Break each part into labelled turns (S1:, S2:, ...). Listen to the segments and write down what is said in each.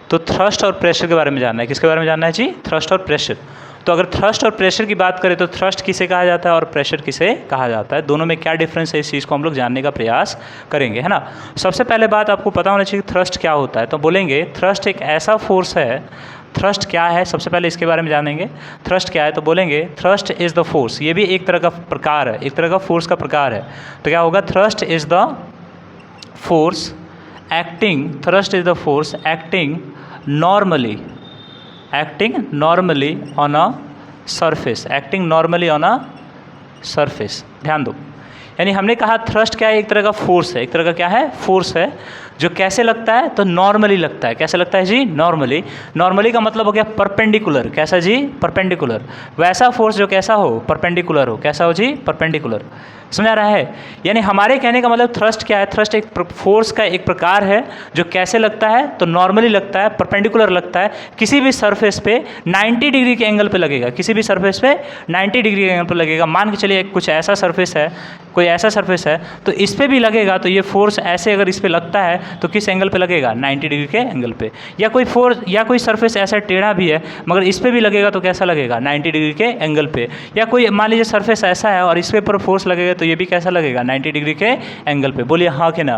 S1: तो थ्रस्ट और प्रेशर के बारे में जानना है। किसके बारे में जानना है जी? थ्रस्ट और प्रेशर। तो अगर थ्रस्ट और प्रेशर की बात करें तो थ्रस्ट किसे कहा जाता है और प्रेशर किसे कहा जाता है, दोनों में क्या डिफरेंस है, इस चीज़ को हम लोग जानने का प्रयास करेंगे, है ना। सबसे पहले बात आपको पता होना चाहिए थ्रस्ट क्या होता है। तो बोलेंगे थ्रस्ट एक ऐसा फोर्स है। थ्रस्ट क्या है, सबसे पहले इसके बारे में जानेंगे। थ्रस्ट क्या है, तो बोलेंगे थ्रस्ट इज़ द फोर्स। ये भी एक तरह का प्रकार है, एक तरह का फोर्स का प्रकार है। तो क्या होगा, thrust is the force acting, thrust is the force acting normally, acting normally on a surface, acting normally on a surface। ध्यान दो, यानी हमने कहा थ्रस्ट क्या है, एक तरह का फोर्स है, एक तरह का क्या है, फोर्स है, जो कैसे लगता है, तो नॉर्मली लगता है। कैसे लगता है जी? नॉर्मली। नॉर्मली का मतलब हो गया परपेंडिकुलर। कैसा जी? परपेंडिकुलर। वैसा फोर्स जो कैसा हो, परपेंडिकुलर हो। कैसा हो जी? परपेंडिकुलर। समझ आ रहा है? यानी हमारे कहने का मतलब थ्रस्ट क्या है, थ्रस्ट एक फोर्स का एक प्रकार है जो कैसे लगता है, तो नॉर्मली लगता है, परपेंडिकुलर लगता है, किसी भी सरफेस पे 90 डिग्री के एंगल पे लगेगा, किसी भी सरफेस पे 90 डिग्री के एंगल पे लगेगा। मान के चलिए कुछ ऐसा सरफेस है, कोई ऐसा सरफेस है, तो इस पर भी लगेगा, तो ये फोर्स ऐसे अगर इस पर लगता है तो किस एंगल पे लगेगा? 90 डिग्री के एंगल पे। या कोई फोर्स या कोई सरफेस ऐसा टेढ़ा भी है मगर इस पर भी लगेगा तो कैसा लगेगा? 90 डिग्री के एंगल पे। या कोई मान लीजिए सरफेस ऐसा है और इस पे पर फोर्स लगेगा तो ये भी कैसा लगेगा? 90 डिग्री के एंगल पे। बोलिए हाँ कि ना?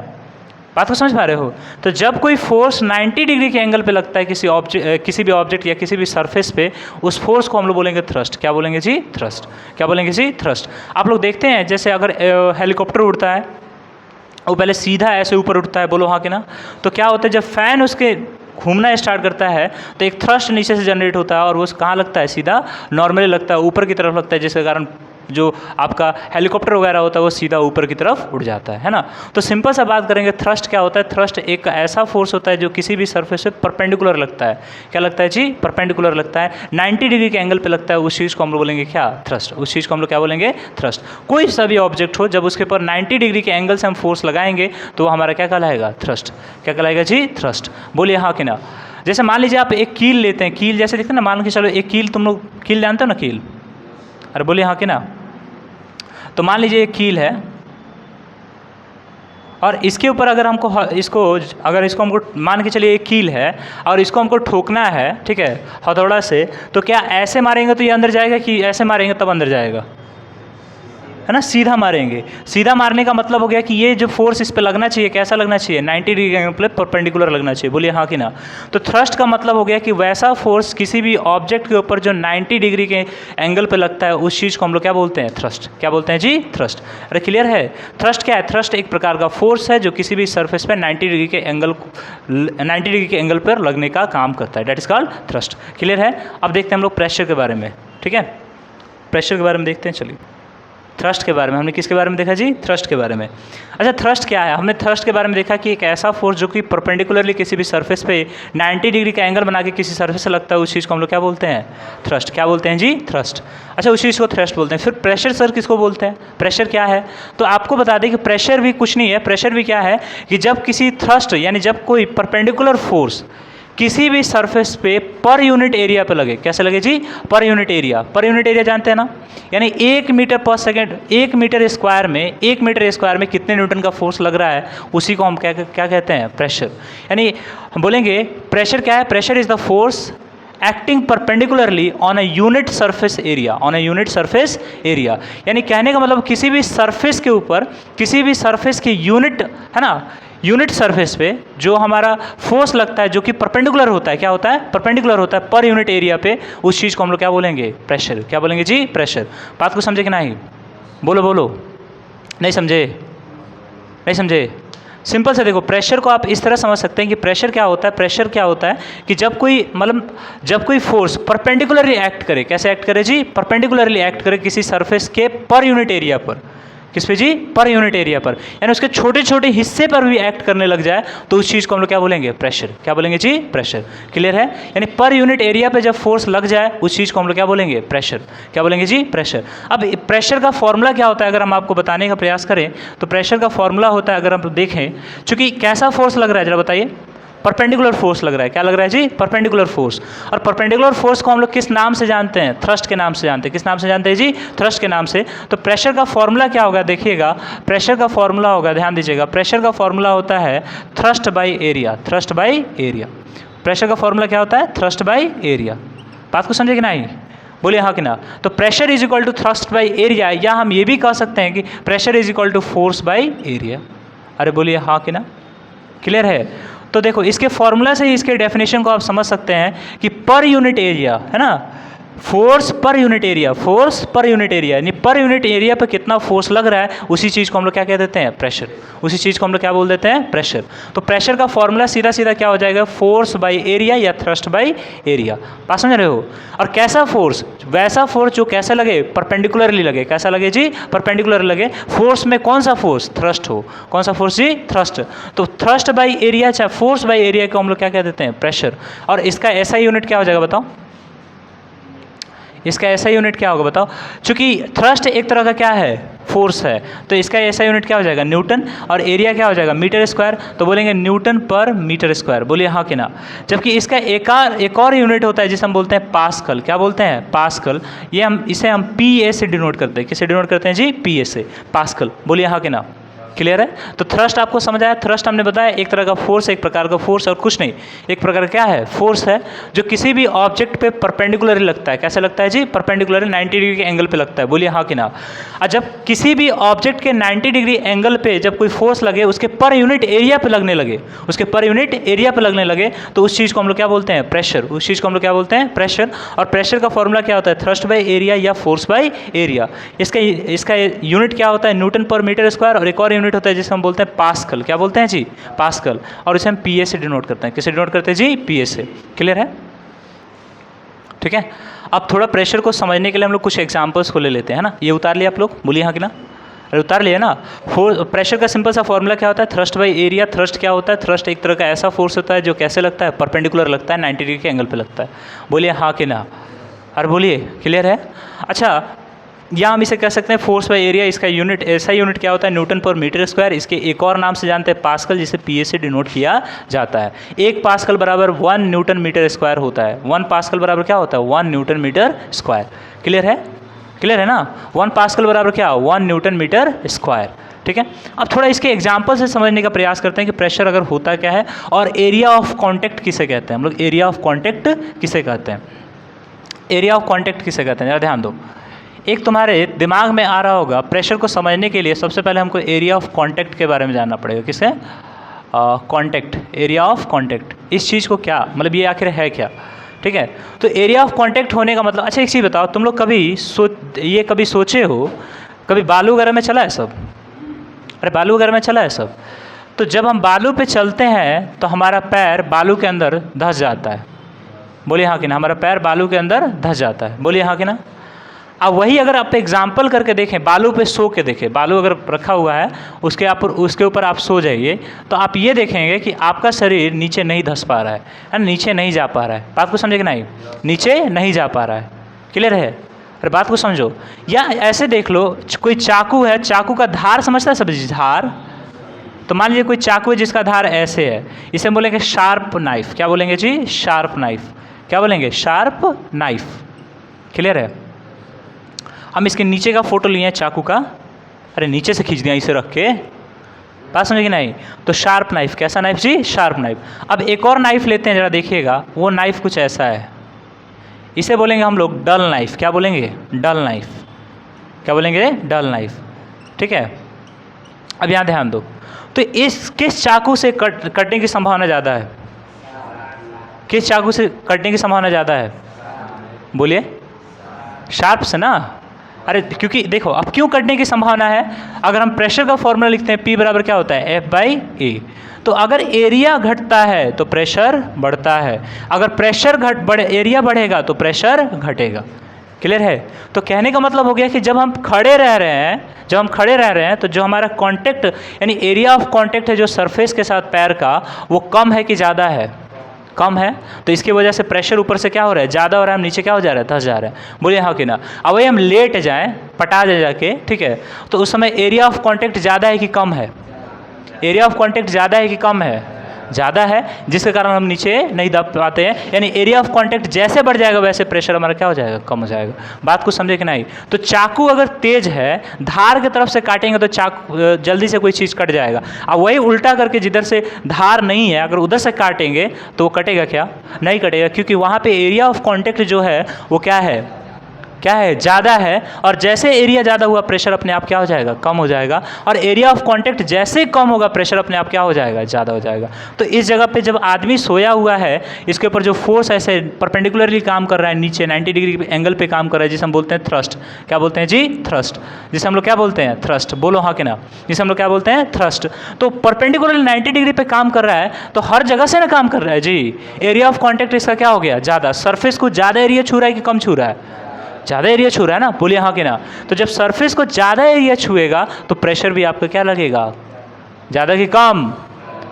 S1: बात को समझ पा रहे हो? तो जब कोई फोर्स 90 डिग्री के एंगल पे लगता है किसी भी ऑब्जेक्ट या किसी भी सरफेस पे, उस फोर्स को हम लोग बोलेंगे थ्रस्ट। क्या बोलेंगे जी? थ्रस्ट। क्या बोलेंगे जी? थ्रस्ट। आप लोग देखते हैं जैसे अगर हेलीकॉप्टर उड़ता है, वो पहले सीधा ऐसे ऊपर उठता है, बोलो हाँ कि ना? तो क्या होता है, जब फैन उसके घूमना स्टार्ट करता है तो एक थ्रस्ट नीचे से जनरेट होता है और वो कहाँ लगता है? सीधा नॉर्मली लगता है, ऊपर की तरफ लगता है, जिसके कारण जो आपका हेलीकॉप्टर वगैरह होता है वो सीधा ऊपर की तरफ उड़ जाता है ना। तो सिंपल सा बात करेंगे, थ्रस्ट क्या होता है? थ्रस्ट एक ऐसा फोर्स होता है जो किसी भी सरफेस पे परपेंडिकुलर लगता है। क्या लगता है जी? परपेंडिकुलर लगता है, 90 डिग्री के एंगल पे लगता है। उस चीज़ को हम लोग बोलेंगे क्या? थ्रस्ट। उस चीज़ को हम लोग क्या बोलेंगे? थ्रस्ट। कोई सा भी ऑब्जेक्ट हो, जब उसके ऊपर 90 डिग्री के एंगल से हम फोर्स लगाएंगे तो वो हमारा क्या कहलाएगा? थ्रस्ट। क्या कहलाएगा जी? थ्रस्ट। बोलिए हाँ कि ना? जैसे मान लीजिए आप एक कील लेते हैं, कील जैसे दिखते हैं ना, मान के चलो एक कील, तुम लोग कील जानते हो ना? कील, अरे बोलिए हाँ कि ना? तो मान लीजिए एक कील है और इसके ऊपर अगर हमको इसको हमको मान के चलिए एक कील है और इसको हमको ठोकना है, ठीक है, हथौड़ा से, तो क्या ऐसे मारेंगे तो ये अंदर जाएगा कि ऐसे मारेंगे तब अंदर जाएगा? है ना, सीधा मारेंगे। सीधा मारने का मतलब हो गया कि ये जो फोर्स इस पे लगना चाहिए कैसा लगना चाहिए? 90 डिग्री के एंगल पे परपेंडिकुलर लगना चाहिए। बोलिए हाँ कि ना? तो थ्रस्ट का मतलब हो गया कि वैसा फोर्स किसी भी ऑब्जेक्ट के ऊपर जो 90 डिग्री के एंगल पे लगता है, उस चीज़ को हम लोग क्या बोलते हैं? थ्रस्ट। क्या बोलते हैं जी? थ्रस्ट। अरे क्लियर है? थ्रस्ट क्या है? थ्रस्ट एक प्रकार का फोर्स है जो किसी भी सरफेस पर 90 डिग्री के एंगल पर लगने का काम करता है। That is called thrust. Clear है? अब देखते हैं हम लोग प्रेशर के बारे में। ठीक है, प्रेशर के बारे में देखते हैं। चलिए, थ्रस्ट के बारे में हमने किसके बारे में देखा जी? थ्रस्ट के बारे में। अच्छा, थ्रस्ट क्या है? हमने थ्रस्ट के बारे में देखा कि एक ऐसा फोर्स जो कि परपेंडिकुलरली किसी भी सरफेस पे 90 डिग्री का एंगल बना के किसी सरफेस से लगता है, उस चीज़ को हम लोग क्या बोलते हैं? थ्रस्ट। क्या बोलते हैं जी? थ्रस्ट। अच्छा, उस चीज़ को थ्रस्ट बोलते हैं। फिर प्रेशर सर किसको बोलते हैं? प्रेशर क्या है? तो आपको बता दें कि प्रेशर भी कुछ नहीं है। प्रेशर भी क्या है कि जब किसी थ्रस्ट यानी जब कोई परपेंडिकुलर फोर्स किसी भी सरफेस पे पर यूनिट एरिया पे लगे। कैसे लगे जी? Per unit area. Per unit area जानते हैं ना? यानी 1 मीटर पर सेकेंड, 1 मीटर स्क्वायर में कितने न्यूटन का फोर्स लग रहा है, उसी को हम क्या कहते हैं? प्रेशर। यानी हम बोलेंगे प्रेशर क्या है? Pressure is the force acting perpendicularly on a unit surface area, on a unit surface area. यानी कहने का मतलब किसी भी सरफेस के ऊपर, किसी भी सरफेस के यूनिट, है ना, यूनिट सरफेस पे जो हमारा फोर्स लगता है जो कि परपेंडिकुलर होता है। क्या होता है? परपेंडिकुलर होता है पर यूनिट एरिया पे। उस चीज़ को हम लोग क्या बोलेंगे? प्रेशर। क्या बोलेंगे जी? प्रेशर। बात को समझे कि नहीं? बोलो बोलो। नहीं समझे? नहीं समझे? सिंपल से देखो, प्रेशर को आप इस तरह समझ सकते हैं कि प्रेशर क्या होता है? प्रेशर क्या होता है कि जब कोई फोर्स परपेंडिकुलरली एक्ट करे। कैसे एक्ट करे जी? परपेंडिकुलरली एक्ट करे किसी सरफेस के पर यूनिट एरिया पर। किस पे जी? पर यूनिट एरिया पर। यानी उसके छोटे छोटे हिस्से पर भी एक्ट करने लग जाए तो उस चीज़ को हम लोग क्या बोलेंगे? प्रेशर। क्या बोलेंगे जी? प्रेशर। क्लियर है? यानी पर यूनिट एरिया पे जब फोर्स लग जाए उस चीज़ को हम लोग क्या बोलेंगे? प्रेशर। क्या बोलेंगे जी? प्रेशर। अब प्रेशर का फॉर्मूला क्या होता है अगर हम आपको बताने का प्रयास करें तो प्रेशर का फॉर्मूला होता है, अगर हम देखें, चूंकि कैसा फोर्स लग रहा है जरा बताइए? परपेंडिकुलर फोर्स लग रहा है। क्या लग रहा है जी? Perpendicular force. और परपेंडिकुलर फोर्स को हम लोग किस नाम से जानते हैं? थ्रस्ट के नाम से जानते हैं। किस नाम से जानते हैं जी? थ्रस्ट के नाम से। तो प्रेशर का फॉर्मूला क्या होगा? देखिएगा, प्रेशर का फॉर्मूला होगा, ध्यान दीजिएगा, प्रेशर का फॉर्मूला होता है thrust by area. Thrust by area. Pressure का फॉर्मूला क्या होता है? Thrust by area. बात को समझे कि नहीं? बोलिए हाँ कि ना। तो pressure is equal to thrust by area, या हम ये भी कह सकते हैं कि pressure is equal to force by area. अरे बोलिए हाँ कि ना। क्लियर है? तो देखो इसके फॉर्मूला से ही इसके डेफिनेशन को आप समझ सकते हैं कि पर यूनिट एरिया, है ना, फोर्स पर यूनिट एरिया, फोर्स पर यूनिट एरिया, यानी पर यूनिट एरिया पर कितना फोर्स लग रहा है, उसी चीज़ को हम लोग क्या कह देते हैं? प्रेशर। उसी चीज़ को हम लोग क्या बोल देते हैं? प्रेशर। तो प्रेशर का फॉर्मूला सीधा सीधा क्या हो जाएगा? फोर्स बाई एरिया या थ्रस्ट बाई एरिया। बात समझ रहे हो? और कैसा फोर्स? वैसा फोर्स जो कैसे लगे? परपेंडिकुलरली लगे। कैसा लगे जी? परपेंडिकुलर लगे। फोर्स में कौन सा फोर्स? थ्रस्ट हो। कौन सा फोर्स जी? थ्रस्ट। तो थ्रस्ट बाई एरिया चाहे फोर्स बाई एरिया को हम लोग क्या कह देते हैं? प्रेशर। और इसका ऐसा यूनिट क्या हो जाएगा बताओ? इसका ऐसा यूनिट क्या होगा बताओ? चूंकि थ्रस्ट एक तरह का क्या है? फोर्स है, तो इसका ऐसा यूनिट क्या हो जाएगा? न्यूटन। और एरिया क्या हो जाएगा? Metre square. तो बोलेंगे न्यूटन पर मीटर स्क्वायर। बोलिए हाँ कि ना। जबकि इसका एक और यूनिट होता है जिसे हम बोलते हैं पास्कल। क्या बोलते हैं? पास्कल। ये इसे हम PA से डिनोट करते हैं। किससे डिनोट करते हैं जी? PA से, पास्कल। बोलिए हाँ कि ना। क्लियर है? तो थ्रस्ट आपको समझ आया? थ्रस्ट हमने बताया एक तरह का फोर्स, एक प्रकार का फोर्स और कुछ नहीं, एक प्रकार क्या है? फोर्स है जो किसी भी ऑब्जेक्ट पे परपेंडिकुलरली लगता है। कैसे लगता है जी? परपेंडिकुलरली 90 डिग्री के एंगल पे लगता है। बोलिए हाँ कि ना। और जब किसी भी ऑब्जेक्ट के 90 डिग्री एंगल पे जब कोई फोर्स लगे, उसके पर यूनिट एरिया पे लगने लगे, उसके पर यूनिट एरिया पे लगने लगे, तो उस चीज़ को हम लोग क्या बोलते हैं? प्रेशर। उस चीज़ को हम लोग क्या बोलते हैं? प्रेशर। और प्रेशर का फॉर्मूला क्या होता है? थ्रस्ट बाई एरिया या फोर्स बाई एरिया। इसका यूनिट क्या होता है? न्यूटन पर मीटर स्क्वायर। और एक और यूनिट होता है जिसे हम बोलते हैं पास्कल। क्या बोलते हैं जी? पास्कल। और इसे हम PA से डिनोट करते हैं। किससे डिनोट करते हैं जी? PA से। क्लियर है? ठीक है। अब थोड़ा प्रेशर को समझने के लिए हम लोग कुछ एग्जांपल्स को ले लेते हैं ना। ये उतार लिया आप लोग? बोलिए हाँ कि ना। अरे उतार लिया ना। प्रेशर का सिंपल सा फॉर्मूला क्या होता है? Thrust by area. थ्रस्ट क्या होता है? थ्रस्ट एक तरह का ऐसा फोर्स होता है जो कैसे लगता है? परपेंडिकुलर लगता है, 90 डिग्री के एंगल पे लगता है। बोलिए हाँ कि ना। अरे बोलिए, क्लियर है? अच्छा, या हम इसे कह सकते हैं फोर्स बाई एरिया। इसका यूनिट, ऐसा यूनिट क्या होता है? न्यूटन पर मीटर स्क्वायर। इसके एक और नाम से जानते हैं पास्कल, जिसे PA से डिनोट किया जाता है। 1 पास्कल बराबर 1 न्यूटन मीटर स्क्वायर होता है। 1 पास्कल बराबर क्या होता है? 1 न्यूटन मीटर स्क्वायर। क्लियर है? क्लियर है ना। 1 पास्कल बराबर क्या? 1 न्यूटन मीटर स्क्वायर। ठीक है। अब थोड़ा इसके एग्जाम्पल से समझने का प्रयास करते हैं कि प्रेशर अगर होता क्या है और एरिया ऑफ कॉन्टैक्ट किसे कहते हैं। हम लोग एरिया ऑफ कॉन्टैक्ट किसे कहते हैं? एरिया ऑफ कॉन्टैक्ट किसे कहते हैं? जरा ध्यान दो। एक तुम्हारे दिमाग में आ रहा होगा, प्रेशर को समझने के लिए सबसे पहले हमको एरिया ऑफ कॉन्टैक्ट के बारे में जानना पड़ेगा। किसे? Contact, area of contact. इस चीज़ को क्या मतलब, ये आखिर है क्या? ठीक है। तो एरिया ऑफ कॉन्टैक्ट होने का मतलब, अच्छा एक चीज़ बताओ, तुम लोग कभी सोचे हो, कभी बालू वगैरह में चला है सब? अरे बालू वगैरह में चला है सब। तो जब हम बालू पे चलते हैं तो हमारा पैर बालू के अंदर धंस जाता है। बोलिए हाँ कि ना। हमारा पैर बालू के अंदर धंस जाता है। बोलिए हाँ कि ना। अब वही अगर आप एग्जाम्पल करके देखें, बालू पे सो के देखें, बालू अगर रखा हुआ है उसके ऊपर आप सो जाइए, तो आप ये देखेंगे कि आपका शरीर नीचे नहीं धंस पा रहा है, नीचे नहीं जा पा रहा है। बात को समझे कि नहीं? नीचे नहीं जा पा रहा है। क्लियर है? अरे बात को समझो। या ऐसे देख लो, कोई चाकू है, चाकू का धार समझता है सब? धार। तो मान लीजिए कोई चाकू है जिसका धार ऐसे है, इसे बोलेंगे शार्प नाइफ। क्या बोलेंगे जी? Sharp knife. क्या बोलेंगे? Sharp knife. क्लियर है? हम इसके नीचे का फोटो लिए हैं चाकू का, अरे नीचे से खींच दिया इसे रख के। बात समझे कि नहीं? तो शार्प नाइफ। कैसा नाइफ जी? Sharp knife. अब एक और नाइफ लेते हैं, जरा देखिएगा। वो नाइफ कुछ ऐसा है, इसे बोलेंगे हम लोग डल नाइफ। क्या बोलेंगे? डल नाइफ। क्या बोलेंगे? डल नाइफ। ठीक है। अब यहाँ ध्यान दो, तो किस चाकू से कटने की संभावना ज़्यादा है? किस चाकू से कटने की संभावना ज़्यादा है? बोलिए। शार्प से ना। अरे क्योंकि देखो, अब क्यों कटने की संभावना है? अगर हम प्रेशर का फॉर्मूला लिखते हैं, P बराबर क्या होता है? F/A। तो अगर एरिया घटता है तो प्रेशर बढ़ता है, अगर प्रेशर एरिया बढ़ेगा तो प्रेशर घटेगा। क्लियर है? तो कहने का मतलब हो गया कि जब हम खड़े रह रहे हैं तो जो हमारा कांटेक्ट यानी एरिया ऑफ कांटेक्ट है जो सरफेस के साथ पैर का, वो कम है कि ज़्यादा है? कम है। तो इसकी वजह से प्रेशर ऊपर से क्या हो रहा है? ज़्यादा हो रहा है, हम नीचे क्या हो जा रहा है? धंस जा रहा है। बोलिए हाँ कि ना। अब वही हम लेट जाएँ, पटा जाके, ठीक है, तो उस समय एरिया ऑफ कांटेक्ट ज़्यादा है कि कम है? एरिया ऑफ कांटेक्ट ज़्यादा है कि कम है? ज़्यादा है, जिसके कारण हम नीचे नहीं दब पाते हैं। यानी एरिया ऑफ कांटेक्ट जैसे बढ़ जाएगा वैसे प्रेशर हमारा क्या हो जाएगा, कम हो जाएगा। बात को समझे कि नहीं? तो चाकू अगर तेज है, धार की तरफ से काटेंगे तो चाकू जल्दी से कोई चीज़ कट जाएगा। अब वही उल्टा करके जिधर से धार नहीं है, अगर उधर से काटेंगे तो वो कटेगा क्या? नहीं कटेगा, क्योंकि वहाँ पे एरिया ऑफ कांटेक्ट जो है वो क्या है, क्या है, ज़्यादा है। और जैसे एरिया ज़्यादा हुआ प्रेशर अपने आप क्या हो जाएगा, कम हो जाएगा। और एरिया ऑफ कांटेक्ट जैसे कम होगा प्रेशर अपने आप क्या हो जाएगा, ज़्यादा हो जाएगा। तो इस जगह पे जब आदमी सोया हुआ है, इसके ऊपर जो फोर्स ऐसे परपेंडिकुलरली काम कर रहा है, नीचे 90 डिग्री एंगल पे काम कर रहा है, जिसे हम बोलते हैं थ्रस्ट। क्या बोलते हैं जी? थ्रस्ट। जिसे हम लोग क्या बोलते हैं? थ्रस्ट। बोलो हाँ कि ना? जिसे हम लोग क्या बोलते हैं? थ्रस्ट। तो परपेंडिकुलरली 90 डिग्री पे काम कर रहा है, तो हर जगह से ना काम कर रहा है जी। एरिया ऑफ कांटेक्ट इसका क्या हो गया, ज़्यादा। सरफेस को ज़्यादा एरिया छू रहा है कि कम छू रहा है? ज़्यादा एरिया छू रहा है ना, बोलिए हाँ कि ना? तो जब सरफेस को ज़्यादा एरिया छुएगा तो प्रेशर भी आपका क्या लगेगा, ज़्यादा कि कम?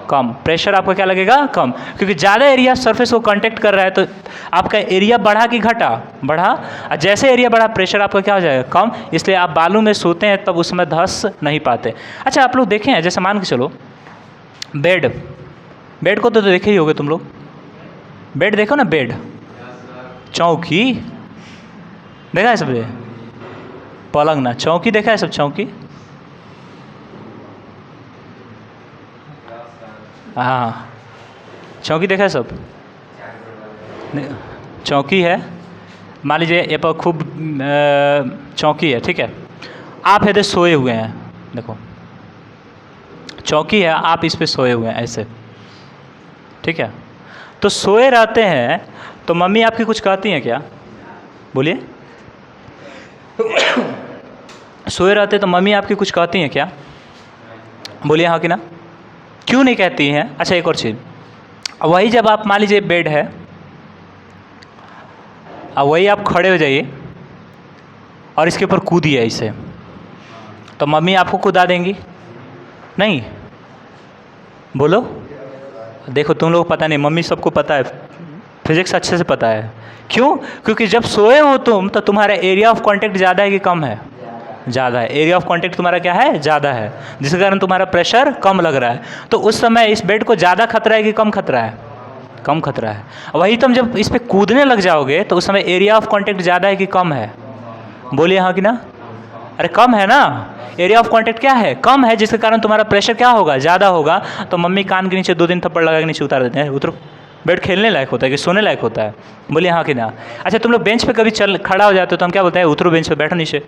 S1: कम। प्रेशर आपका क्या लगेगा, कम, क्योंकि ज़्यादा एरिया सरफेस को कांटेक्ट कर रहा है। तो आपका एरिया बढ़ा कि घटा? बढ़ा। और जैसे एरिया बढ़ा प्रेशर आपका क्या हो जाएगा, कम। इसलिए आप बालू में सोते हैं तब उस समय धंस नहीं पाते। अच्छा, आप लोग देखें हैं, जैसे मान के चलो बेड, बेड को तो देखे ही होगे तुम लोग। बेड देखो ना, बेड, चौकी देखा है सबने? पलंग ना, चौकी देखा है सब? चौकी, हाँ, चौकी देखा है सब? चौकी है, मान लीजिए ये पर खूब चौकी है, ठीक है। आप इधर सोए हुए हैं, देखो चौकी है, आप इस पे सोए हुए हैं ऐसे, ठीक है। तो सोए रहते हैं तो मम्मी आपकी कुछ कहती हैं क्या? बोलिए। सोए रहते तो मम्मी आपकी कुछ कहती हैं क्या? बोलिए हाँ कि ना? क्यों नहीं कहती हैं? अच्छा, एक और चीज़, वही जब आप मान लीजिए बेड है, अब वही आप खड़े हो जाइए और इसके ऊपर कूदिए ऐसे, तो मम्मी आपको कूदा देंगी? नहीं? बोलो। देखो तुम लोग पता नहीं, मम्मी सबको पता है, फिजिक्स अच्छे से पता है। क्यों? क्योंकि जब सोए हो तुम तो तुम्हारा एरिया ऑफ कांटेक्ट ज़्यादा है कि कम है? ज़्यादा है। एरिया ऑफ कांटेक्ट तुम्हारा क्या है, ज़्यादा है, जिसके कारण तुम्हारा प्रेशर कम लग रहा है। तो उस समय इस बेड को ज़्यादा खतरा है कि कम खतरा है? कम खतरा है। वही तुम जब इस पर कूदने लग जाओगे तो उस समय एरिया ऑफ कांटेक्ट ज़्यादा है कि कम है? बोलिए हाँ कि ना? अरे कम है ना। एरिया ऑफ कांटेक्ट क्या है, कम है, जिसके कारण तुम्हारा प्रेशर क्या होगा, ज़्यादा होगा। तो मम्मी कान के नीचे 2 दिन थप्पड़ लगा के नीचे उतार देते हैं, उतरो। बेड खेलने लायक होता है कि सोने लायक होता है? बोलिए हाँ कि ना? अच्छा, तुम लोग बेंच पे कभी खड़ा हो जाते हो तो हम क्या बोलते हैं, उतरो बेंच पे, बैठो नीचे।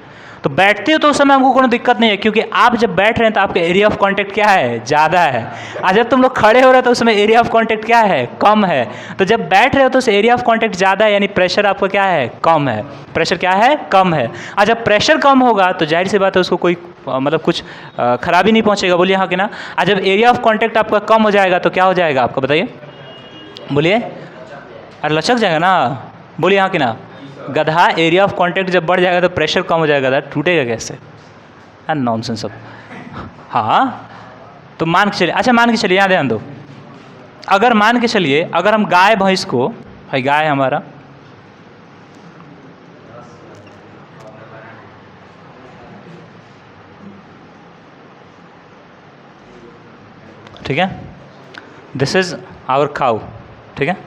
S1: तो बैठते हो तो उस समय हमको कोई दिक्कत नहीं है, क्योंकि आप जब बैठ रहे हैं तो आपका एरिया ऑफ कांटेक्ट क्या है, ज़्यादा है। और जब तुम लोग खड़े हो रहे हो तो उस समय एरिया ऑफ कांटेक्ट क्या है, कम है। तो जब बैठ रहे हो तो उस एरिया ऑफ कांटेक्ट ज़्यादा है, यानी प्रेशर आपका क्या है, कम है। प्रेशर क्या है, कम है। और जब प्रेशर कम होगा तो जाहिर सी बात है उसको कोई मतलब कुछ खराबी नहीं पहुँचेगा। बोलिए हाँ कि ना? और जब एरिया ऑफ कांटेक्ट आपका कम हो जाएगा तो क्या हो जाएगा आपका, बताइए? बोलिए। अरे लचक जाएगा ना। बोलिए हाँ कि ना? गधा, एरिया ऑफ कांटेक्ट जब बढ़ जाएगा तो प्रेशर कम हो जाएगा, गधा टूटेगा कैसे? नॉनसेंस सब। हाँ, तो मान के चलिए, अच्छा मान के चलिए, यहाँ ध्यान दो, अगर मान के चलिए अगर हम गाय भैंस को, भाई गाय है हमारा, ठीक है, दिस इज आवर काउ, ठीक है,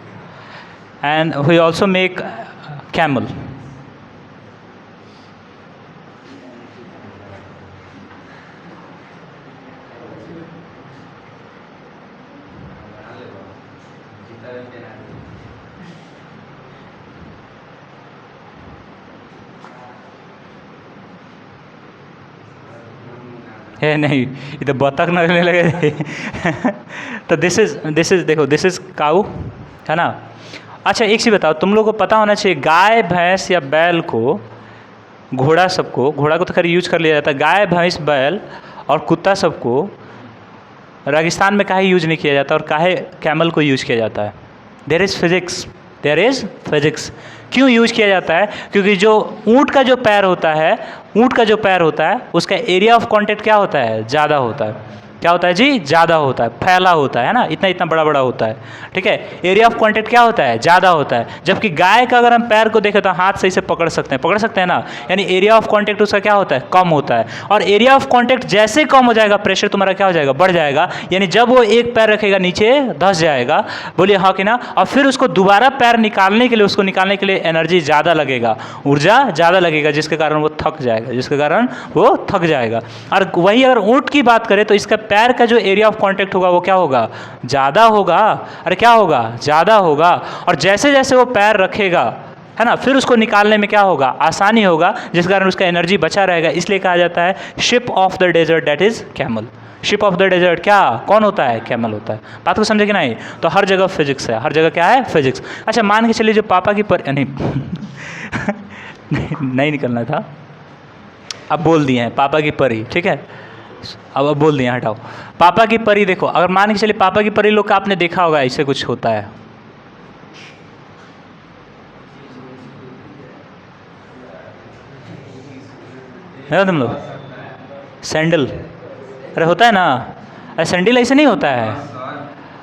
S1: and we also make camel. है नहीं, ये तो बतख लगने लगे। तो दिस इज देखो, दिस इज काऊ, है ना। अच्छा एक चीज़ बताओ, तुम लोगों को पता होना चाहिए, गाय भैंस या बैल को, घोड़ा सबको, घोड़ा को तो खैर यूज कर लिया जाता है, गाय भैंस बैल और कुत्ता सबको रेगिस्तान में काहे यूज नहीं किया जाता और काहे कैमल को यूज किया जाता है? There is physics, there is physics. क्यों यूज किया जाता है? क्योंकि जो ऊँट का जो पैर होता है उसका एरिया ऑफ कांटेक्ट क्या होता है, ज़्यादा होता है। क्या होता है जी, ज़्यादा होता है, फैला होता है ना, इतना इतना बड़ा बड़ा होता है, ठीक है। एरिया ऑफ कांटेक्ट क्या होता है, ज़्यादा होता है। जबकि गाय का अगर हम पैर को देखें तो हाथ सही से पकड़ सकते हैं ना, यानी एरिया ऑफ कांटेक्ट उसका क्या होता है, कम होता है। और एरिया ऑफ कांटेक्ट जैसे कम हो जाएगा, प्रेशर तुम्हारा क्या हो जाएगा, बढ़ जाएगा। यानी जब वो एक पैर रखेगा नीचे धंस जाएगा, बोलिए हाँ कि ना। और फिर उसको दोबारा पैर निकालने के लिए, उसको निकालने के लिए एनर्जी ज़्यादा लगेगा, ऊर्जा ज़्यादा लगेगा, जिसके कारण वो थक जाएगा, और वही अगर ऊँट की बात करें तो इसका पैर का जो एरिया ऑफ कांटेक्ट होगा वो क्या होगा, ज़्यादा होगा। अरे क्या होगा, ज़्यादा होगा। और जैसे जैसे वो पैर रखेगा, है ना, फिर उसको निकालने में क्या होगा, आसानी होगा, जिस कारण उसका एनर्जी बचा रहेगा। इसलिए कहा जाता है ship of the desert that is camel. Ship of the desert क्या, कौन होता है, कैमल होता है। बात को समझे कि नहीं। तो हर जगह फिजिक्स है, हर जगह क्या है, फिजिक्स। अच्छा मान के चलिए जो पापा की नहीं नहीं निकलना था, अब बोल दिए हैं पापा की परी, ठीक है, अब बोल दिए, हटाओ। पापा की परी देखो, अगर मान के चलिए पापा की परी लोग का आपने देखा होगा, ऐसे कुछ होता है तुम लोग, सैंडल, अरे होता है ना, अरे सैंडल ऐसे नहीं होता है।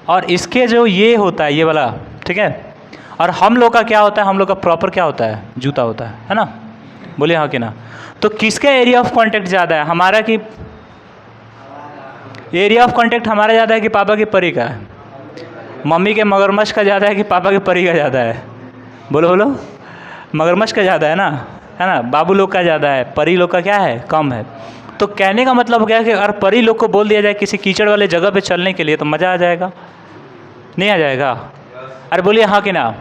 S1: और इसके जो ये होता है, ये वाला, ठीक है। और हम लोग का क्या होता है, हम लोग का प्रॉपर क्या होता है, जूता होता है ना। बोलिए हाँ कि ना। तो किसका एरिया ऑफ कांटेक्ट ज़्यादा है, हमारा कि एरिया ऑफ कांटेक्ट हमारा ज़्यादा है कि पापा की परी का। मम्मी के मगरमच्छ का ज़्यादा है कि पापा के परी का ज़्यादा है। बोलो बोलो, मगरमच्छ का ज़्यादा है ना, बाबू लोग का ज़्यादा है, परी लोग का क्या है, कम है। तो कहने का मतलब क्या है कि अगर परी लोग को बोल दिया जाए किसी कीचड़ वाले जगह पे चलने के लिए तो मज़ा आ जाएगा, नहीं आ जाएगा। अरे बोलिए हाँ कि ना।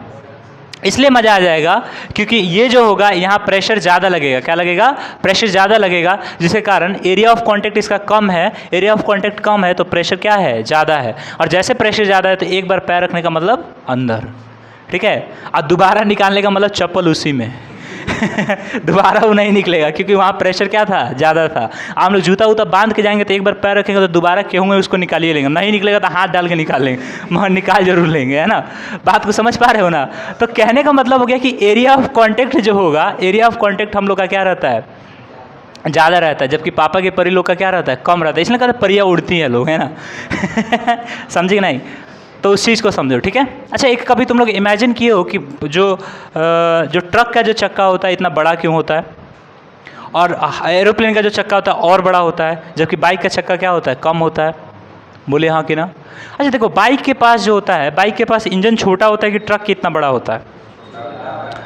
S1: इसलिए मज़ा आ जाएगा क्योंकि ये जो होगा यहाँ प्रेशर ज़्यादा लगेगा, क्या लगेगा, प्रेशर ज़्यादा लगेगा, जिसके कारण एरिया ऑफ कांटेक्ट इसका कम है। एरिया ऑफ कांटेक्ट कम है तो प्रेशर क्या है, ज़्यादा है। और जैसे प्रेशर ज़्यादा है तो एक बार पैर रखने का मतलब अंदर, ठीक है, और दोबारा निकालने का मतलब चप्पल उसी में दोबारा वो नहीं निकलेगा क्योंकि वहाँ प्रेशर क्या था, ज़्यादा था। हम लोग जूता वूता बांध के जाएंगे तो एक बार पैर रखेंगे तो दोबारा क्यों में उसको निकालिए लेंगे, नहीं निकलेगा तो हाथ डाल के निकाल लेंगे, मगर निकाल जरूर लेंगे, है ना। बात को समझ पा रहे हो ना। तो कहने का मतलब हो गया कि एरिया ऑफ कॉन्टेक्ट जो होगा, एरिया ऑफ कॉन्टेक्ट हम लोग का क्या रहता है, ज़्यादा रहता है, जबकि पापा के परी लोग का क्या रहता है, कम रहता है। इसलिए कहते हैं परियाँ उड़ती हैं लोग, है ना समझे कि नहीं। तो उस चीज़ को समझो, ठीक है। अच्छा एक कभी तुम लोग इमेजिन किए हो कि जो ट्रक का जो चक्का होता है इतना बड़ा क्यों होता है, और एरोप्लेन का जो चक्का होता है और बड़ा होता है, जबकि बाइक का चक्का क्या होता है, कम होता है। बोले हाँ कि ना। अच्छा देखो, बाइक के पास जो होता है, बाइक के पास इंजन छोटा होता है कि ट्रक कितना बड़ा होता है,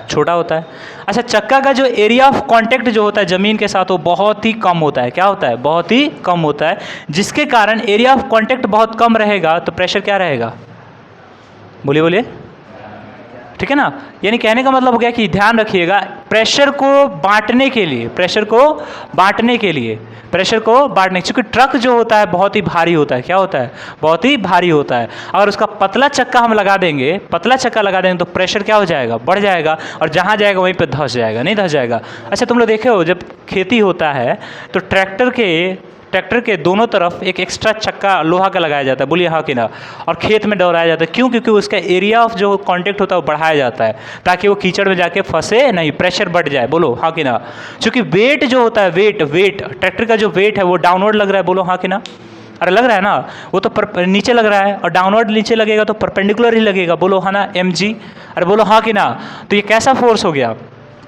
S1: छोटा होता है। अच्छा चक्का का जो एरिया ऑफ कांटेक्ट जो होता है ज़मीन के साथ वो बहुत ही कम होता है, क्या होता है, बहुत ही कम होता है, जिसके कारण एरिया ऑफ कांटेक्ट बहुत कम रहेगा तो प्रेशर क्या रहेगा, बोलिए बोलिए, ठीक है ना। यानी कहने का मतलब हो गया कि ध्यान रखिएगा, प्रेशर को बांटने के लिए, क्योंकि ट्रक जो होता है बहुत ही भारी होता है, क्या होता है, बहुत ही भारी होता है। अगर उसका पतला चक्का हम लगा देंगे, तो प्रेशर क्या हो जाएगा, बढ़ जाएगा, और जहाँ जाएगा वहीं पे धंस जाएगा, नहीं धंस जाएगा। अच्छा तुम लोग देखे हो जब खेती होता है तो ट्रैक्टर के दोनों तरफ एक एक्स्ट्रा चक्का लोहा का लगाया जाता है, बोलिए हाँ कि ना, और खेत में दौड़ाया जाता है। क्यों, क्योंकि उसका एरिया ऑफ जो कांटेक्ट होता है वो बढ़ाया जाता है ताकि वो कीचड़ में जाके फंसे नहीं, प्रेशर बढ़ जाए, बोलो हाँ कि ना। क्योंकि वेट जो होता है, वेट ट्रैक्टर का जो वेट है वो डाउनवर्ड लग रहा है, बोलो हाँ कि ना। अरे लग रहा है ना, वो तो नीचे लग रहा है, और डाउनवर्ड नीचे लगेगा तो परपेंडिकुलर ही लगेगा, बोलो हाँ ना, mg। अरे बोलो हाँ कि ना। तो ये कैसा फोर्स हो गया,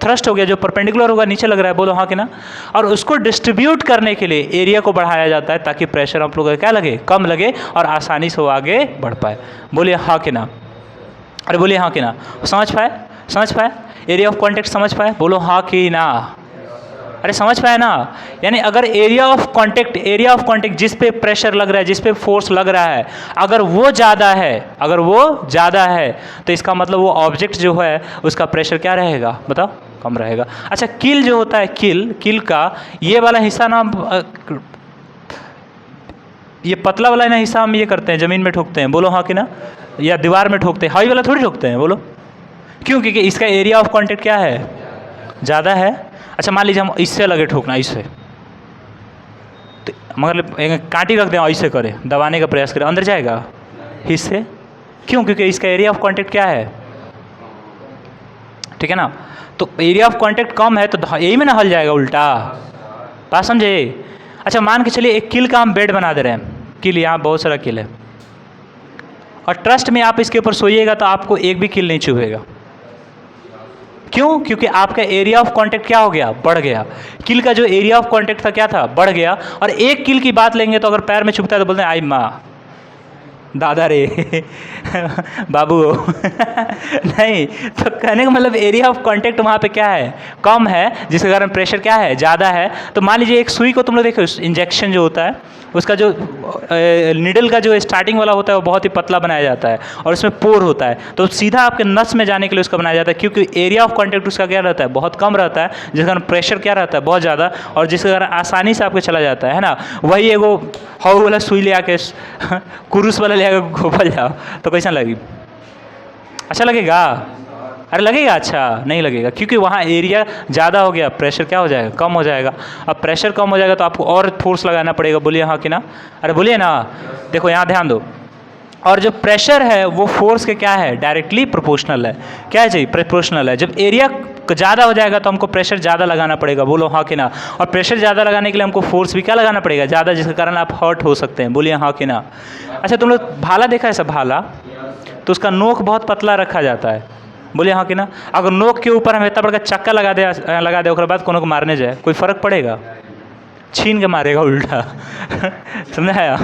S1: थ्रस्ट हो गया, जो परपेंडिकुलर होगा नीचे लग रहा है, बोलो हाँ कि ना। और उसको डिस्ट्रीब्यूट करने के लिए एरिया को बढ़ाया जाता है ताकि प्रेशर आप लोगों का क्या लगे, कम लगे, और आसानी से वो आगे बढ़ पाए, बोलिए हाँ कि ना। अरे बोलिए हाँ कि ना। समझ पाए, एरिया ऑफ कांटेक्ट समझ पाए, बोलो हाँ कि ना। अरे समझ पाए ना। यानी अगर एरिया ऑफ कांटेक्ट जिस पे प्रेशर लग रहा है, जिस पे फोर्स लग रहा है, अगर वो ज़्यादा है तो इसका मतलब वो ऑब्जेक्ट जो है उसका प्रेशर क्या रहेगा, बताओ, कम रहेगा। अच्छा किल जो होता है, किल का ये वाला हिस्सा ना, ये पतला वाला ना हिस्सा हम ये करते हैं, ज़मीन में ठोकते हैं, बोलो हाँ कि ना, या दीवार में ठोकते हैं, हाई वाला थोड़ी ठोकते हैं, बोलो क्यों, क्योंकि इसका एरिया ऑफ कांटेक्ट क्या है, ज़्यादा है। अच्छा मान लीजिए हम इससे लगे ठोकना, इससे, तो मगर कांटी रख दें, ऐसे करें, दबाने का प्रयास करें, अंदर जाएगा इससे, क्यों, क्योंकि इसका एरिया ऑफ कांटेक्ट क्या है, ठीक है ना। तो एरिया ऑफ कांटेक्ट कम है तो यही में ना हल जाएगा उल्टा, बात समझे। अच्छा मान के चलिए एक किल का हम बेड बना दे रहे हैं, किल यहाँ बहुत सारा किल है, और ट्रस्ट में आप इसके ऊपर सोइएगा तो आपको एक भी किल नहीं चुभेगा। क्यों? क्योंकि आपका एरिया ऑफ कांटेक्ट क्या हो गया? बढ़ गया। किल का जो एरिया ऑफ कांटेक्ट था क्या था? बढ़ गया। और एक किल की बात लेंगे तो अगर पैर में चुभता है तो बोलते हैं आई माँ दादा रे बाबू नहीं, तो कहने का मतलब एरिया ऑफ कांटेक्ट वहाँ पे क्या है? कम है, जिसके कारण प्रेशर क्या है? ज़्यादा है। तो मान लीजिए एक सुई को तुम लोग देखो, इंजेक्शन जो होता है उसका जो निडल का जो स्टार्टिंग वाला होता है वो बहुत ही पतला बनाया जाता है और उसमें पोर होता है, तो सीधा आपके नस में जाने के लिए उसका बनाया जाता है, क्योंकि एरिया ऑफ कांटेक्ट उसका क्या रहता है? बहुत कम रहता है, जिसके कारण प्रेशर क्या रहता है? बहुत ज़्यादा, और जिसके कारण आसानी से आपके चला जाता है ना। वही एगो हाउ वाला सुई ले आके कुरूस वाला ले आके घोपल जाओ तो कैसा लगी? अच्छा लगेगा? अरे लगेगा? अच्छा नहीं लगेगा, क्योंकि वहाँ एरिया ज़्यादा हो गया, प्रेशर क्या हो जाएगा? कम हो जाएगा। अब प्रेशर कम हो जाएगा तो आपको और फोर्स लगाना पड़ेगा। बोलिए हाँ कि ना? अरे बोलिए ना। देखो यहाँ ध्यान दो, और जो प्रेशर है वो फोर्स के क्या है? डायरेक्टली प्रोपोर्शनल है। क्या है जी? प्रोपोर्शनल है। जब एरिया ज़्यादा हो जाएगा तो हमको प्रेशर ज़्यादा लगाना पड़ेगा। बोलो हाँ कि ना? और प्रेशर ज़्यादा लगाने के लिए हमको फोर्स भी क्या लगाना पड़ेगा? ज़्यादा, जिसके कारण आप हर्ट हो सकते हैं। बोलिए हाँ कि ना? अच्छा तुम लोग भाला देखा है सब? भाला तो उसका नोक बहुत पतला रखा जाता है। बोलिए हाँ कि ना? अगर नोक के ऊपर हम इतना बड़ा चक्का लगा दे उसके बाद कोनो को मारने जाए, कोई फ़र्क पड़ेगा? छीन के मारेगा उल्टा समझाया?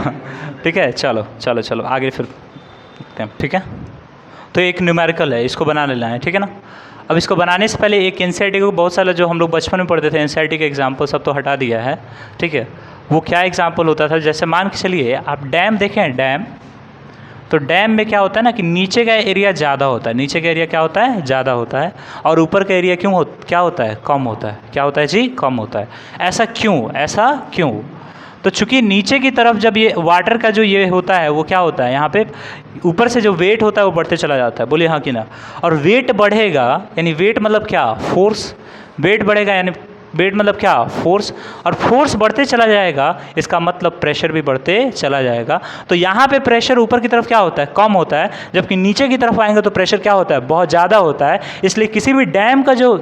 S1: ठीक है, चलो चलो चलो आगे फिर देखते हैं। ठीक है, तो एक न्यूमेरिकल है, इसको बना लेना है। ठीक है ना? अब इसको बनाने से पहले एक एनसीईआरटी को बहुत सारा जो हम लोग बचपन में पढ़ते थे एनसीईआरटी के एग्जाम्पल सब तो हटा दिया है। ठीक है, वो क्या एग्जाम्पल होता था? जैसे मान के चलिए आप डैम देखें, डैम, तो डैम में क्या होता है ना कि नीचे का एरिया ज़्यादा होता है। नीचे का एरिया क्या होता है? ज़्यादा होता है, और ऊपर का एरिया क्या होता है? कम होता है। क्या होता है जी? कम होता है। ऐसा क्यों? ऐसा क्यों? तो चूंकि नीचे की तरफ जब ये वाटर का जो ये होता है वो क्या होता है? यहाँ पे ऊपर से जो वेट होता है वो बढ़ते चला जाता है। बोलिए हाँ कि ना? और वेट बढ़ेगा, यानी वेट मतलब क्या? फोर्स। वेट बढ़ेगा यानी वेट मतलब क्या? फोर्स। और फोर्स बढ़ते चला जाएगा, इसका मतलब प्रेशर भी बढ़ते चला जाएगा। तो यहाँ पे प्रेशर ऊपर की तरफ क्या होता है? कम होता है, जबकि नीचे की तरफ आएंगे तो प्रेशर क्या होता है? बहुत ज़्यादा होता है। इसलिए किसी भी डैम का जो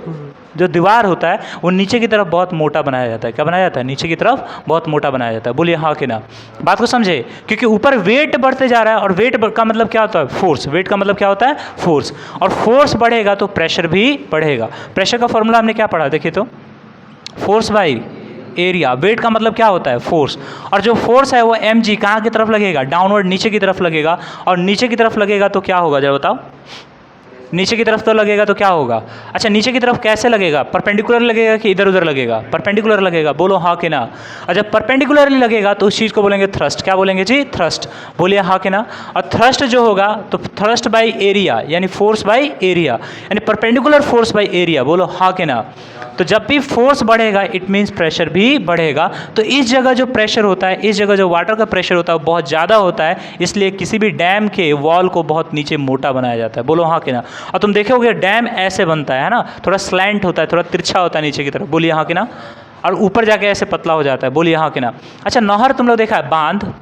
S1: दीवार होता है वो नीचे की तरफ बहुत मोटा बनाया जाता है। क्या बनाया जाता है? नीचे की तरफ बहुत मोटा बनाया जाता है। बोलिए हाँ कि ना? बात को समझे? क्योंकि ऊपर वेट बढ़ते जा रहा है, और वेट का मतलब क्या होता है? फोर्स। वेट का मतलब क्या होता है? फोर्स। और फोर्स बढ़ेगा तो प्रेशर भी बढ़ेगा। प्रेशर का फॉर्मूला हमने क्या पढ़ा? देखिए तो, फोर्स बाई एरिया। वेट का मतलब क्या होता है? फोर्स। और जो फोर्स है वो mg कहाँ की तरफ लगेगा? डाउनवर्ड, नीचे की तरफ लगेगा। और नीचे की तरफ लगेगा तो क्या होगा? जरा बताओ। नीचे की तरफ तो लगेगा तो क्या होगा? अच्छा नीचे की तरफ कैसे लगेगा? परपेंडिकुलर लगेगा कि इधर उधर लगेगा? परपेंडिकुलर लगेगा। बोलो हाँ कि ना? और जब परपेंडिकुलरली लगेगा तो उस चीज़ को बोलेंगे थ्रस्ट। क्या बोलेंगे जी? थ्रस्ट। बोलिए हाँ कि ना? और थ्रस्ट जो होगा तो थ्रस्ट बाई एरिया, यानी फोर्स बाई एरिया, यानी परपेंडिकुलर फोर्स बाई एरिया। बोलो हाँ कि ना? तो जब भी फोर्स बढ़ेगा इट मीन्स प्रेशर भी बढ़ेगा। तो इस जगह जो प्रेशर होता है, इस जगह जो वाटर का प्रेशर होता है वो बहुत ज़्यादा होता है, इसलिए किसी भी डैम के वॉल को बहुत नीचे मोटा बनाया जाता है। बोलो हाँ कि ना? और तुम देखोगे डैम ऐसे बनता है ना, थोड़ा स्लैंट होता है, थोड़ा तिरछा होता है नीचे की तरफ। बोलिए हाँ कि ना? और ऊपर जाके ऐसे पतला हो जाता है। बोलिए हाँ कि ना? अच्छा नहर तुम लोग देखा है? बांध,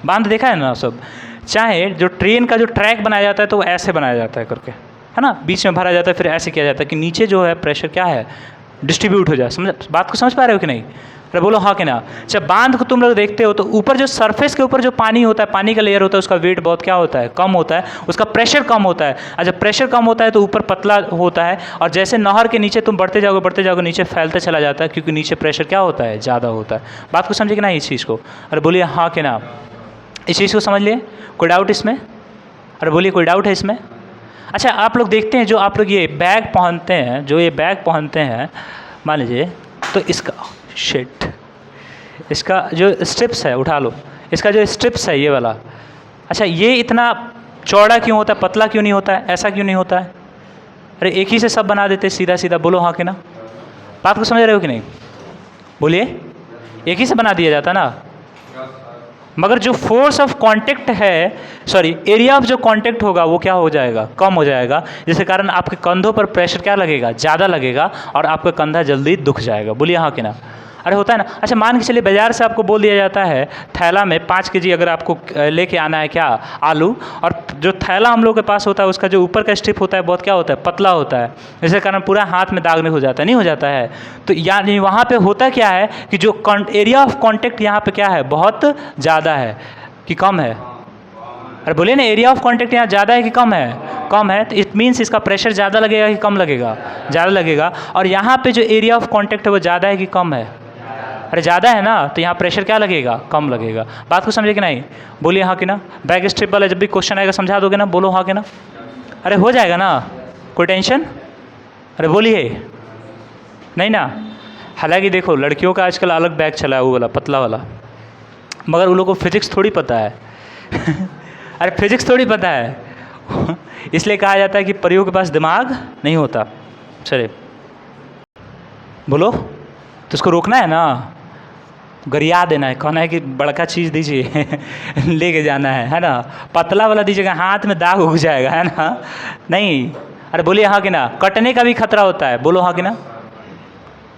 S1: बांध देखा है ना सब? चाहे जो ट्रेन का जो ट्रैक बनाया जाता है तो वो ऐसे बनाया जाता है करके, है ना? बीच में भरा जाता है, फिर ऐसे किया जाता है कि नीचे जो है प्रेशर क्या है? डिस्ट्रीब्यूट हो जाए। समझ बात को? समझ पा रहे हो कि नहीं? अरे बोलो हाँ कि ना? जब बांध को तुम लोग देखते हो तो ऊपर जो सरफेस के ऊपर जो पानी होता है, पानी का लेयर होता है, उसका वेट बहुत क्या होता है? कम होता है, उसका प्रेशर कम होता है। और जब प्रेशर कम होता है तो ऊपर पतला होता है, और जैसे नहर के नीचे तुम बढ़ते जाओगे नीचे फैलते चला जाता है, क्योंकि नीचे प्रेशर क्या होता है? ज़्यादा होता है। बात को समझे कि ना इस चीज़ को? अरे बोलिए हाँ कि ना? इस चीज़ को समझ लिए? कोई डाउट इसमें? अरे बोलिए कोई डाउट है इसमें? अच्छा आप लोग देखते हैं जो आप लोग ये बैग पहनते हैं, जो ये बैग पहनते हैं मान लीजिए, तो इसका शिट, इसका जो स्ट्रिप्स है उठा लो, इसका जो स्ट्रिप्स है ये वाला, अच्छा ये इतना चौड़ा क्यों होता है? पतला क्यों नहीं होता है? ऐसा क्यों नहीं होता है? अरे एक ही से सब बना देते सीधा सीधा। बोलो हाँ कि ना? बात को समझ रहे हो कि नहीं? बोलिए, एक ही से बना दिया जाता ना। मगर जो फोर्स ऑफ कांटेक्ट है, सॉरी एरिया ऑफ जो कांटेक्ट होगा वो क्या हो जाएगा? कम हो जाएगा, जिसके कारण आपके कंधों पर प्रेशर क्या लगेगा? ज़्यादा लगेगा, और आपका कंधा जल्दी दुख जाएगा। बोलिए हाँ कि ना? अरे होता है ना। अच्छा मान के चलिए बाज़ार से आपको बोल दिया जाता है थैला में 5 केजी अगर आपको लेके आना है क्या आलू, और जो थैला हम लोग के पास होता है उसका जो ऊपर का स्ट्रिप होता है बहुत क्या होता है, पतला होता है, जिसके कारण पूरा हाथ में दाग नहीं हो जाता, नहीं हो जाता है। तो यानी वहाँ पे होता क्या है कि जो एरिया ऑफ कॉन्टेक्ट यहाँ पे क्या है, बहुत ज़्यादा है कि कम है। अरे बोलिए ना, एरिया ऑफ कॉन्टेक्ट यहाँ ज़्यादा है कि कम है, कम है। तो इट मीन्स इसका प्रेशर ज़्यादा लगेगा कि कम लगेगा, ज़्यादा लगेगा। और यहाँ पे जो एरिया ऑफ कॉन्टेक्ट है वो ज़्यादा है कि कम है, अरे ज़्यादा है ना, तो यहाँ प्रेशर क्या लगेगा, कम लगेगा। बात को समझे कि नहीं, बोलिए हाँ कि ना। बैक स्ट्रिप वाला जब भी क्वेश्चन आएगा समझा दोगे ना, बोलो हाँ कि ना। अरे हो जाएगा ना, कोई टेंशन, अरे बोलिए नहीं ना। हालांकि देखो लड़कियों का आजकल अलग बैग चला है, वो वाला पतला वाला, मगर उन लोगों को फिजिक्स थोड़ी पता है अरे फिजिक्स थोड़ी पता है इसलिए कहा जाता है कि परियों के पास दिमाग नहीं होता। चलिए बोलो, तो उसको रोकना है ना, गरिया देना है, कहना है कि बड़का चीज़ दीजिए लेके जाना है ना। पतला वाला दीजिएगा हाथ में दाग उग जाएगा, है ना। नहीं, अरे बोलिए हाँ कि ना। कटने का भी खतरा होता है, बोलो हाँ कि ना।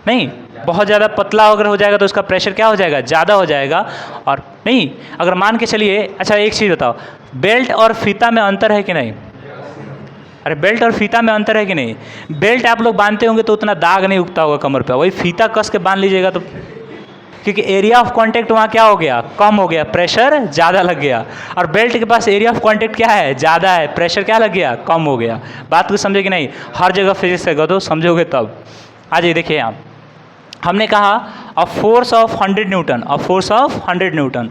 S1: नहीं, बहुत ज़्यादा पतला अगर हो जाएगा तो उसका प्रेशर क्या हो जाएगा, ज़्यादा हो जाएगा। और नहीं, अगर मान के चलिए, अच्छा एक चीज़ बताओ, बेल्ट और फीता में अंतर है कि नहीं। अरे बेल्ट और फीता में अंतर है कि नहीं। बेल्ट आप लोग बांधते होंगे तो उतना दाग नहीं उगता होगा कमर पे, वही फीता कस के बांध लीजिएगा तो, क्योंकि एरिया ऑफ कांटेक्ट वहाँ क्या हो गया, कम हो गया, प्रेशर ज़्यादा लग गया। और बेल्ट के पास एरिया ऑफ कांटेक्ट क्या है, ज़्यादा है, प्रेशर क्या लग गया, कम हो गया। बात को समझे कि नहीं, हर जगह फिजिक्स से तो समझोगे तब। आ जाइए देखिए यहाँ, हमने कहा a force of 100 newton, a force of 100 newton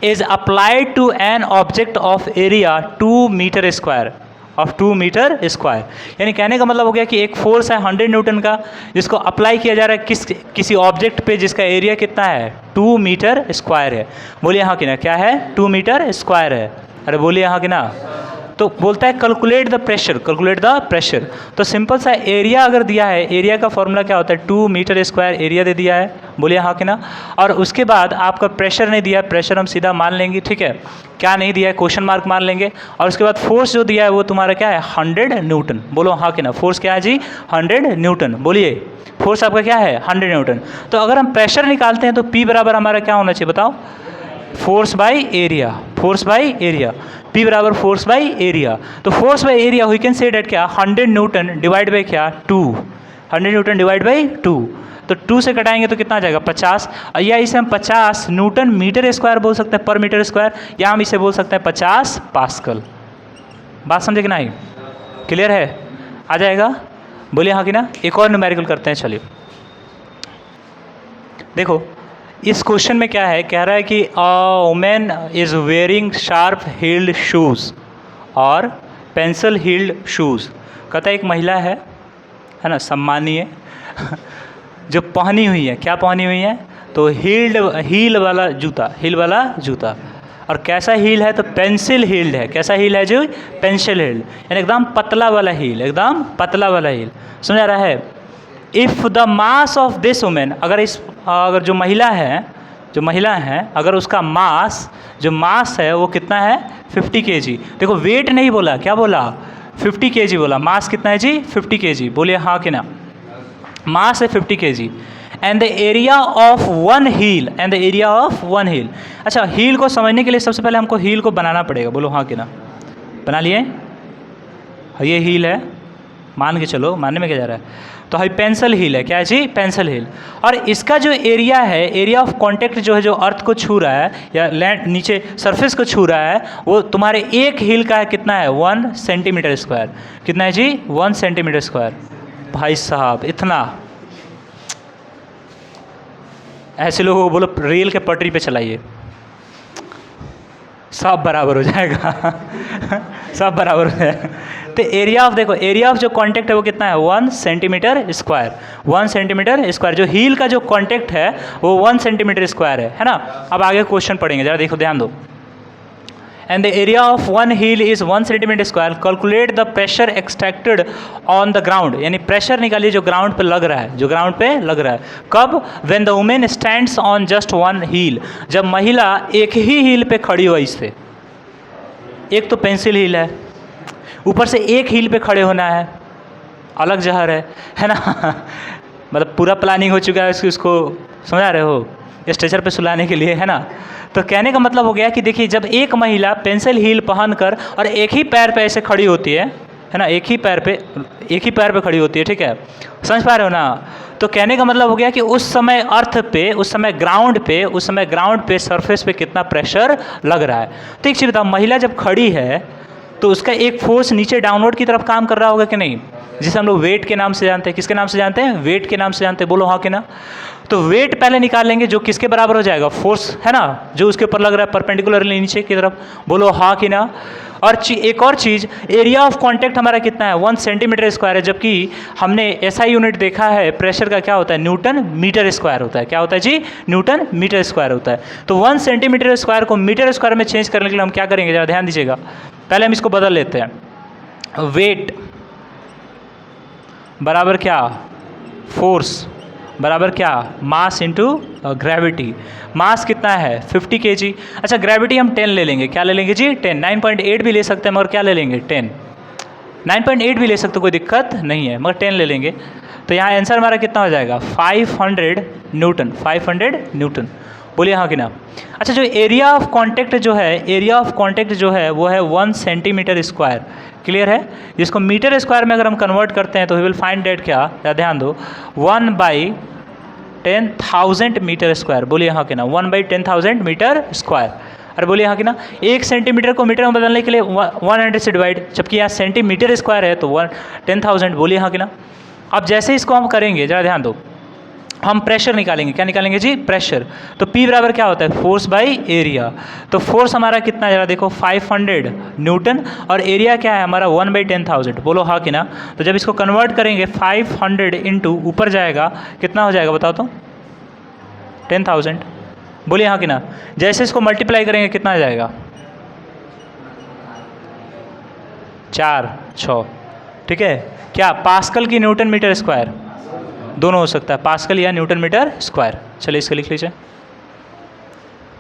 S1: is applied to an object of area 2 metre square, of 2 metre square. यानी कहने का मतलब हो गया कि एक फोर्स है 100 न्यूटन का, जिसको अप्लाई किया जा रहा है किसी ऑब्जेक्ट पे जिसका एरिया कितना है, 2 मीटर स्क्वायर है। बोलिए हाँ कि ना, क्या है, 2 मीटर स्क्वायर है। अरे बोलिए हाँ कि ना। तो बोलता है calculate the pressure, calculate the pressure. तो सिंपल सा एरिया अगर दिया है, एरिया का फॉर्मूला क्या होता है, 2 मीटर स्क्वायर एरिया दे दिया है, बोलिए हाँ कि ना। और उसके बाद आपका प्रेशर नहीं दिया है, प्रेशर हम सीधा मान लेंगे, ठीक है, क्या नहीं दिया है, क्वेश्चन मार्क मान लेंगे। और उसके बाद फोर्स जो दिया है वो तुम्हारा क्या है, 100 न्यूटन, बोलो हाँ कि ना। फोर्स क्या है जी, 100 न्यूटन, बोलिए फोर्स आपका क्या है, 100 न्यूटन। तो अगर हम प्रेशर निकालते हैं तो P बराबर हमारा क्या होना चाहिए बताओ, force by area, force by area, P बराबर फोर्स बाई एरिया। तो force by area we can say that क्या, 100 न्यूटन डिवाइड बाई क्या, 2, 100 न्यूटन डिवाइड बाई 2। तो 2 से कटाएंगे तो कितना आ जाएगा, 50। या इसे हम 50 न्यूटन मीटर स्क्वायर बोल सकते हैं, पर मीटर स्क्वायर, या हम इसे बोल सकते हैं 50 पास्कल। बात समझे कि नहीं, क्लियर है, आ जाएगा, बोलिए हाँ कि ना। एक और न्यूमेरिकल करते हैं, चलिए देखो इस क्वेश्चन में क्या है, कह रहा है कि women is wearing sharp heeled shoes और पेंसिल हील्ड शूज़। कहता है एक महिला है ना, सम्मानीय जो पहनी हुई है, क्या पहनी हुई है, तो हील वाला जूता, हील वाला जूता। और कैसा हील है, तो पेंसिल हील्ड है। कैसा हील है जो, पेंसिल हील्ड, यानी एकदम पतला वाला हील, एकदम पतला वाला हील। समझ आ रहा है। If the mass of this women, अगर जो महिला है, अगर उसका मास, जो मास है वो कितना है, 50 kg। देखो वेट नहीं बोला, क्या बोला, 50 kg बोला। मास कितना है जी, 50 kg, बोलिए हाँ कि ना। मास है 50 kg and the area of one heel, and the area of one heel. अच्छा, हील को समझने के लिए सबसे पहले हमको हील को बनाना पड़ेगा, बोलो हाँ कि ना। बना लिए, ये हील है, मान के चलो, मानने में क्या जा रहा है, तो हाई पेंसिल हील है, क्या है जी, पेंसिल हील। और इसका जो एरिया है, एरिया ऑफ कांटेक्ट जो है, जो अर्थ को छू रहा है या लैंड नीचे सरफेस को छू रहा है, वो तुम्हारे एक हील का है कितना है, 1 सेंटीमीटर स्क्वायर। कितना है जी, 1 सेंटीमीटर स्क्वायर। भाई साहब इतना, ऐसे लोगों को बोलो रेल के पटरी पे चलाइए, सब बराबर हो जाएगा सब बराबर हो जाएगा। तो एरिया ऑफ, देखो एरिया ऑफ जो कांटेक्ट है वो कितना है, 1 सेंटीमीटर स्क्वायर, 1 सेंटीमीटर स्क्वायर। जो हील का जो कांटेक्ट है वो 1 सेंटीमीटर स्क्वायर है ना। अब आगे क्वेश्चन पढ़ेंगे, जरा देखो, ध्यान दो। And the area of one heel is 1 centimetre square, calculate the pressure extracted on the ground. यानी प्रेशर निकालिए जो ग्राउंड पे लग रहा है, जो ग्राउंड पे लग रहा है। कब, when the women stands on just 1 heel, जब महिला एक ही हील पे खड़ी हो। इससे एक तो पेंसिल हील है, ऊपर से एक हील पे खड़े होना है, अलग जहर है ना मतलब पूरा प्लानिंग हो चुका है उसको समझा रहे हो, स्ट्रेचर पे सुलाने के लिए, है ना। तो कहने का मतलब हो गया कि देखिए जब एक महिला पेंसिल हील पहनकर और एक ही पैर पे ऐसे खड़ी होती है ना, एक ही पैर पे खड़ी होती है, ठीक है, समझ पा रहे हो ना। तो कहने का मतलब हो गया कि उस समय अर्थ पे, उस समय ग्राउंड पे सरफेस पे कितना प्रेशर लग रहा है। तो एक चीज़ बताओ, महिला जब खड़ी है तो उसका एक फोर्स नीचे डाउनवर्ड की तरफ काम कर रहा होगा कि नहीं, जिसे हम लोग वेट के नाम से जानते हैं। किसके नाम से जानते हैं? वेट के नाम से जानते हैं। बोलो हाँ कि ना। तो वेट पहले निकाल लेंगे जो किसके बराबर हो जाएगा, फोर्स, है ना, जो उसके ऊपर लग रहा है परपेंडिकुलरली नीचे की तरफ। बोलो हाँ कि ना। और एक और चीज़, एरिया ऑफ कांटेक्ट हमारा कितना है, 1 सेंटीमीटर स्क्वायर है, जबकि हमने एसआई यूनिट देखा है प्रेशर का क्या होता है, न्यूटन मीटर स्क्वायर होता है। क्या होता है जी? न्यूटन मीटर स्क्वायर होता है। तो 1 सेंटीमीटर स्क्वायर को मीटर स्क्वायर में चेंज करने के लिए हम क्या करेंगे, जरा ध्यान दीजिएगा। पहले हम इसको बदल लेते हैं। वेट बराबर क्या, फोर्स बराबर क्या, मास इंटू ग्रेविटी। मास कितना है 50 kg। अच्छा ग्रेविटी हम 10 ले लेंगे। क्या ले लेंगे जी? 10। 9.8 भी ले सकते हैं मगर क्या ले लेंगे, 10। 9.8 भी ले सकते, कोई दिक्कत नहीं है, मगर 10 ले लेंगे। तो यहाँ आंसर हमारा कितना हो जाएगा, 500 न्यूटन। 500 न्यूटन। बोलिए हाँ कि ना। अच्छा जो एरिया ऑफ कांटेक्ट जो है वो है 1 सेंटीमीटर स्क्वायर। क्लियर है? जिसको मीटर स्क्वायर में अगर हम कन्वर्ट करते हैं तो वी विल फाइंड डेट क्या, ध्यान दो, 1/10,000 मीटर स्क्वायर। बोलिए हाँ कि ना। 1/10,000 मीटर स्क्वायर। अरे बोलिए हाँ कि ना। 1 सेंटीमीटर को मीटर में बदलने के लिए 100 से डिवाइड, जबकि यहाँ सेंटीमीटर स्क्वायर है तो 10,000। बोलिए हाँ कि ना। अब जैसे इसको हम करेंगे, जरा ध्यान दो, हम प्रेशर निकालेंगे। क्या निकालेंगे जी? प्रेशर। तो P बराबर क्या होता है, फोर्स बाई एरिया। तो फोर्स हमारा कितना है, जरा देखो, 500 न्यूटन, और एरिया क्या है हमारा 1/10,000। बोलो हाँ कि ना। तो जब इसको कन्वर्ट करेंगे 500 इंटू ऊपर जाएगा, कितना हो जाएगा बताओ तो, 10,000। बोलिए हाँ कि ना। जैसे इसको मल्टीप्लाई करेंगे कितना आ जाएगा, 4 6, ठीक है। क्या पास्कल की न्यूटन मीटर स्क्वायर, दोनों हो सकता है, पास्कल या न्यूटन मीटर स्क्वायर। चलिए इसको लिख लीजिए।